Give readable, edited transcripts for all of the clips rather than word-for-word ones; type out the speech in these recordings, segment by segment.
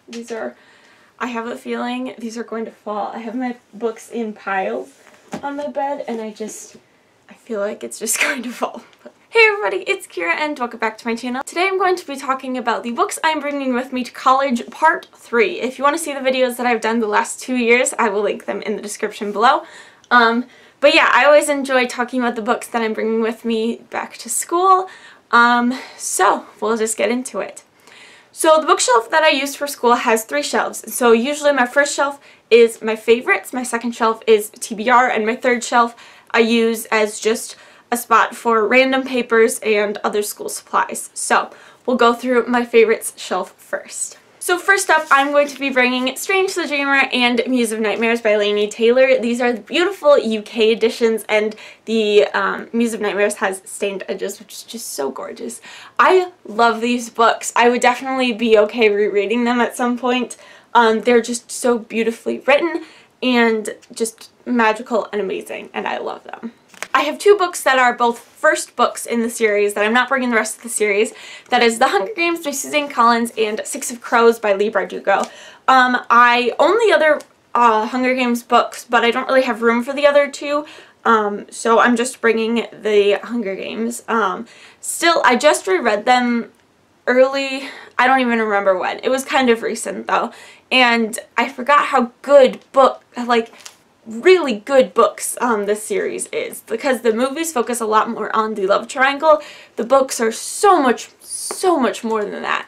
These are, I have a feeling these are going to fall. I have my books in piles on my bed, and I feel like it's just going to fall. Hey everybody, it's Kira and welcome back to my channel. Today I'm going to be talking about the books I'm bringing with me to college part 3. If you want to see the videos that I've done the last 2 years, I will link them in the description below. But yeah, I always enjoy talking about the books that I'm bringing with me back to school. So we'll just get into it. So the bookshelf that I use for school has 3 shelves. So usually my first shelf is my favorites, my second shelf is TBR, and my third shelf I use as just a spot for random papers and other school supplies. So we'll go through my favorites shelf first. So first up, I'm going to be bringing Strange the Dreamer and Muse of Nightmares by Laini Taylor. These are the beautiful UK editions, and the Muse of Nightmares has stained edges, which is just so gorgeous. I love these books. I would definitely be okay rereading them at some point. They're just so beautifully written and just magical and amazing, and I love them. I have 2 books that are both first books in the series that I'm not bringing the rest of the series. That is The Hunger Games by Suzanne Collins and Six of Crows by Leigh Bardugo. I own the other Hunger Games books, but I don't really have room for the other 2, so I'm just bringing the Hunger Games. Still, I just reread them early, I don't even remember when. It was kind of recent though, and I forgot how good really good books this series is, because the movies focus a lot more on the love triangle. The books are so much more than that.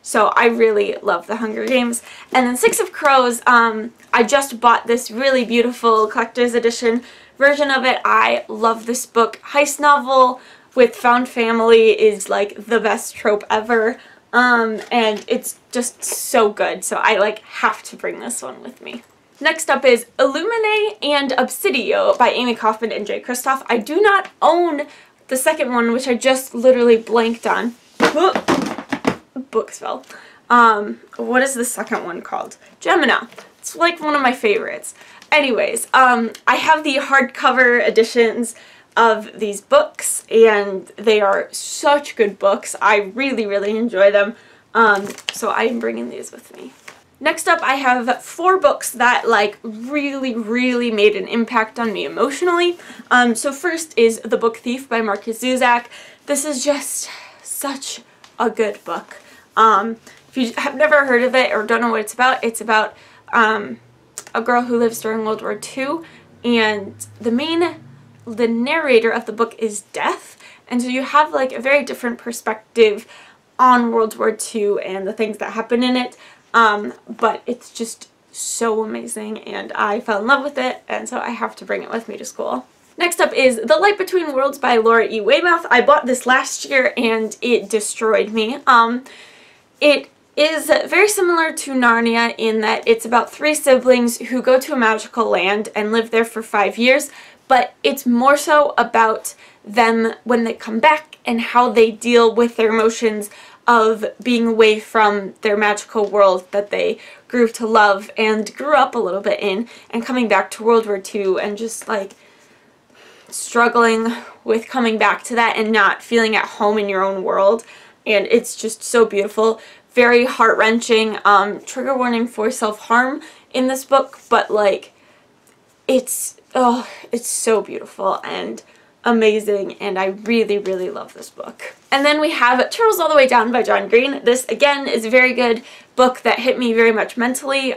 So I really love The Hunger Games. And then Six of Crows, I just bought this really beautiful collector's edition version of it. I love this book. Heist novel with found family is like the best trope ever. And it's just so good. So I have to bring this one with me. Next up is Illumine and Obsidio by Amy Kaufman and Jay Kristoff. I do not own the second one, which I just literally blanked on. Books fell. What is the second one called? Gemina. It's like one of my favorites. Anyways, I have the hardcover editions of these books, and they are such good books. I really enjoy them. So I am bringing these with me. Next up, I have 4 books that really made an impact on me emotionally. So first is The Book Thief by Marcus Zuzak. This is just such a good book. If you have never heard of it or don't know what it's about a girl who lives during World War II, and the narrator of the book is death, and so you have a very different perspective on World War II and the things that happen in it. But it's just so amazing, and I fell in love with it, and so I have to bring it with me to school. Next up is The Light Between Worlds by Laura E. Weymouth. I bought this last year and it destroyed me. It is very similar to Narnia in that it's about 3 siblings who go to a magical land and live there for 5 years, but it's more so about them when they come back and how they deal with their emotions of being away from their magical world that they grew to love and grew up a little bit in, and coming back to World War II and just struggling with coming back to that and not feeling at home in your own world. And it's just so beautiful, very heart-wrenching. Trigger warning for self-harm in this book, but it's so beautiful and amazing, and I really love this book. And then we have Turtles All the Way Down by John Green. This again is a very good book that hit me very much mentally.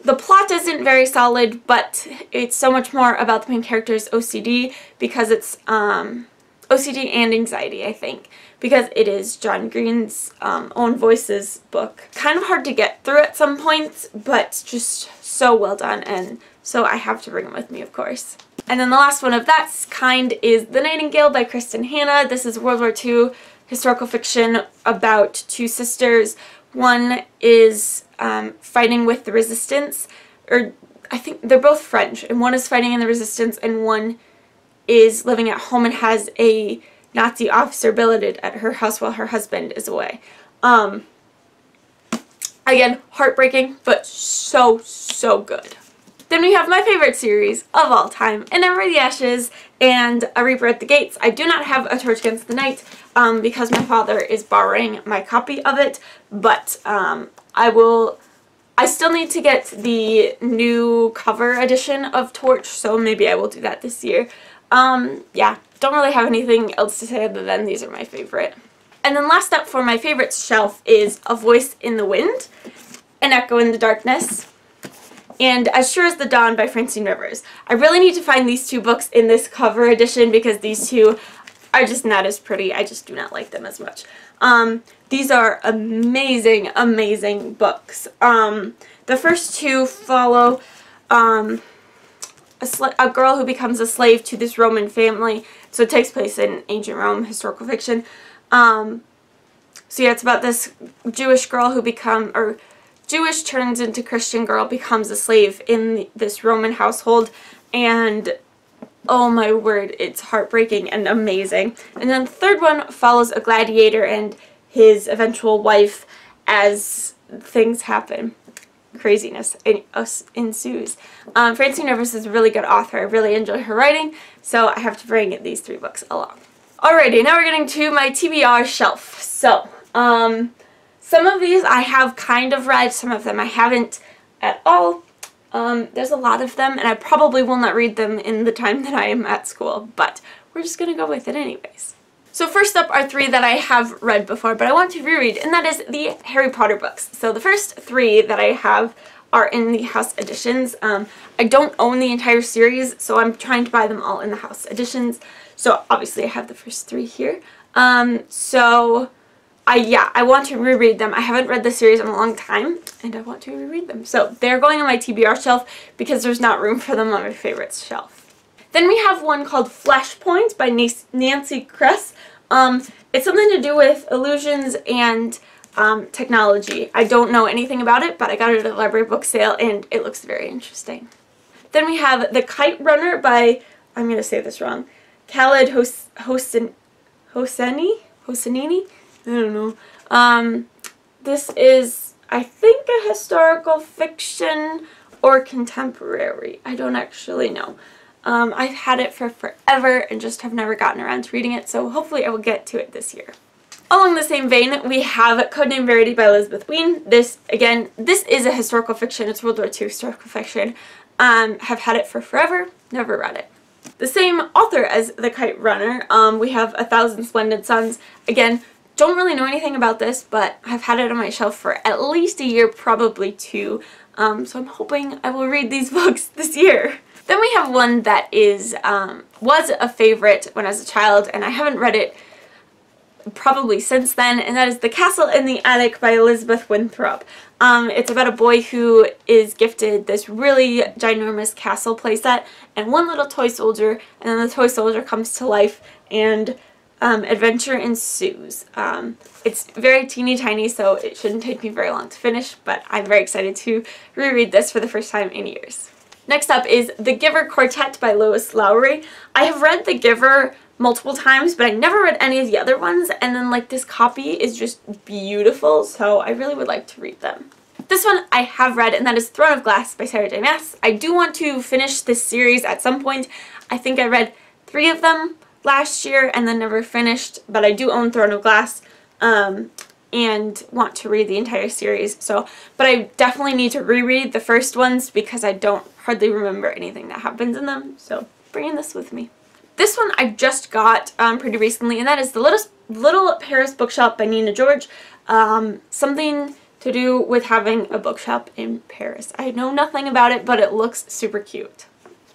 The plot isn't very solid, but it's so much more about the main character's OCD, because it's OCD and anxiety, I think, because it is John Green's own voices book. Kind of hard to get through at some points, but just so well done, and so I have to bring it with me, of course. And then the last one of that kind is The Nightingale by Kristen Hanna. This is World War II historical fiction about 2 sisters. One is fighting with the resistance, or I think they're both French, and one is fighting in the resistance and one is living at home and has a Nazi officer billeted at her house while her husband is away. Again, heartbreaking, but so good. Then we have my favorite series of all time, An Ember in the Ashes and A Reaper at the Gates. I do not have A Torch Against the Night because my father is borrowing my copy of it, but I still need to get the new cover edition of Torch, so maybe I will do that this year. Yeah, don't really have anything else to say other than these are my favorite. And then last up for my favorites shelf is A Voice in the Wind, An Echo in the Darkness, and As Sure as the Dawn by Francine Rivers. I really need to find these two books in this cover edition because these two are just not as pretty. I just do not like them as much. These are amazing, amazing books. The first two follow a girl who becomes a slave to this Roman family. So it takes place in ancient Rome, historical fiction. So yeah, it's about this Jewish girl who Jewish turns into Christian girl, becomes a slave in this Roman household, and oh my word, it's heartbreaking and amazing. And then the third one follows a gladiator and his eventual wife as things happen. Craziness ensues. Francine Rivers is a really good author. I really enjoy her writing, so I have to bring these three books along. Alrighty, now we're getting to my TBR shelf. So, some of these I have kind of read, some of them I haven't at all. There's a lot of them, and I probably will not read them in the time that I am at school, but we're just gonna go with it anyways. So first up are three that I have read before, but I want to reread, and that is the Harry Potter books. So the first three that I have are in the house editions. I don't own the entire series, so I'm trying to buy them all in the house editions. So obviously I have the first three here. I want to reread them. I haven't read the series in a long time, and I want to reread them. So they're going on my TBR shelf because there's not room for them on my favorites shelf. Then we have one called Flashpoint by Nancy Kress. It's something to do with illusions and technology. I don't know anything about it, but I got it at a library book sale, and it looks very interesting. Then we have The Kite Runner by, I'm going to say this wrong, Khaled Hosseini? I don't know. This is, I think, a historical fiction or contemporary. I don't actually know. I've had it for forever and just have never gotten around to reading it, so hopefully I will get to it this year. Along the same vein, we have Codename Verity by Elizabeth Wein. This is a historical fiction. It's World War II historical fiction. Have had it for forever, never read it. The same author as The Kite Runner, we have A Thousand Splendid Suns. Again, don't really know anything about this, but I've had it on my shelf for at least a year, probably two. So I'm hoping I will read these books this year. Then we have one that was a favorite when I was a child, and I haven't read it probably since then, and that is The Castle in the Attic by Elizabeth Winthrop. It's about a boy who is gifted this really ginormous castle playset and one little toy soldier, and then the toy soldier comes to life and adventure ensues. It's very teeny tiny, so it shouldn't take me very long to finish, but I'm very excited to reread this for the first time in years. Next up is The Giver Quartet by Lois Lowry. I have read The Giver multiple times, but I never read any of the other ones, and then like this copy is just beautiful, so I really would like to read them. This one I have read, and that is Throne of Glass by Sarah J. Maas. I do want to finish this series at some point. I think I read 3 of them last year and then never finished, but I do own Throne of Glass and want to read the entire series. But I definitely need to reread the first ones because I don't hardly remember anything that happens in them, so bringing this with me. This one I just got pretty recently, and that is The Little Paris Bookshop by Nina George. Something to do with having a bookshop in Paris. I know nothing about it, but it looks super cute.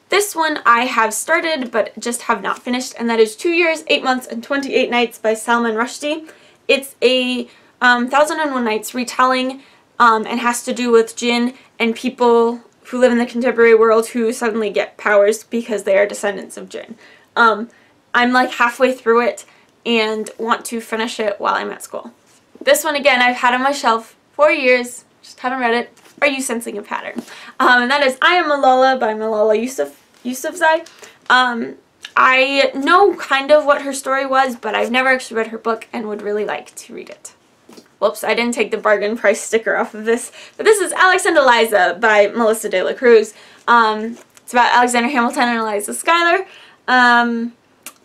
This one I have started but just have not finished, and that is 2 Years, 8 Months, and 28 Nights by Salman Rushdie. It's a 1001 Nights retelling and has to do with jinn and people who live in the contemporary world who suddenly get powers because they are descendants of jinn. I'm like halfway through it and want to finish it while I'm at school. This one again I've had on my shelf for years, just haven't read it. Are you sensing a pattern? And that is I Am Malala by Malala Yousafzai. I know kind of what her story was, but I've never actually read her book and would really like to read it. Whoops, I didn't take the bargain price sticker off of this. But this is Alex and Eliza by Melissa De La Cruz. It's about Alexander Hamilton and Eliza Schuyler.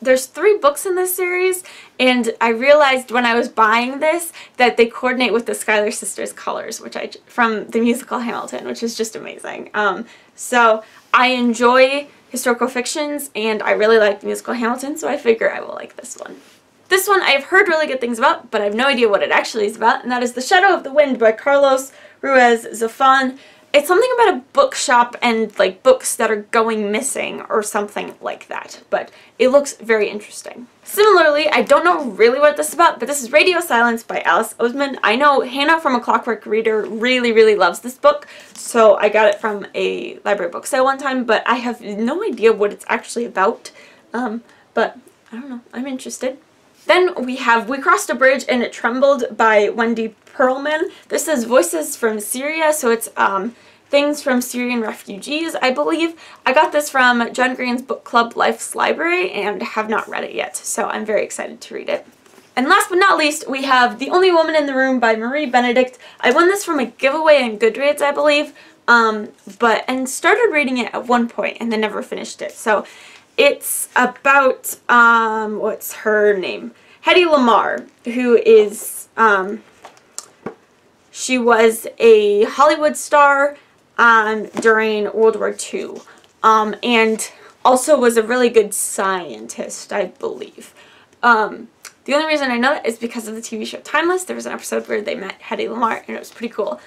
There's 3 books in this series, and I realized when I was buying this that they coordinate with the Schuyler sisters' colors, from the musical Hamilton, which is just amazing. So I enjoy historical fictions, and I really like the musical Hamilton, so I figure I will like this one. This one I've heard really good things about, but I have no idea what it actually is about, and that is The Shadow of the Wind by Carlos Ruiz Zafón. It's something about a bookshop and like books that are going missing or something like that, but it looks very interesting. Similarly, I don't know really what this is about, but this is Radio Silence by Alice Oseman. I know Hannah from A Clockwork Reader really loves this book, so I got it from a library book sale one time, but I have no idea what it's actually about, but I don't know, I'm interested. Then we have We Crossed a Bridge and It Trembled by Wendy Perlman. This is Voices from Syria, so it's things from Syrian refugees, I believe. I got this from John Green's book club Life's Library and have not read it yet, so I'm very excited to read it. And last but not least, we have The Only Woman in the Room by Marie Benedict. I won this from a giveaway in Goodreads, I believe, and started reading it at one point and then never finished it. So it's about, what's her name? Hedy Lamarr, who is, she was a Hollywood star during World War II, and also was a really good scientist, I believe. The only reason I know that is because of the TV show Timeless. There was an episode where they met Hedy Lamarr, and it was pretty cool.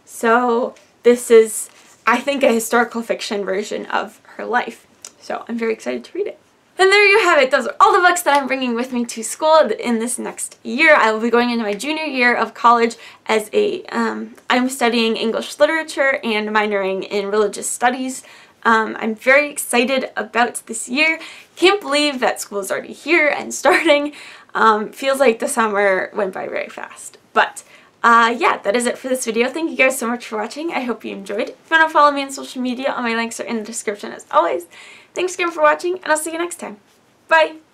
So this is, I think, a historical fiction version of her life. So I'm very excited to read it. And there you have it. Those are all the books that I'm bringing with me to school in this next year. I will be going into my junior year of college as I'm studying English literature and minoring in religious studies. I'm very excited about this year. Can't believe that school is already here and starting. Feels like the summer went by very fast. But yeah, that is it for this video. Thank you guys so much for watching. I hope you enjoyed. If you want to follow me on social media, all my links are in the description as always. Thanks again for watching, and I'll see you next time. Bye!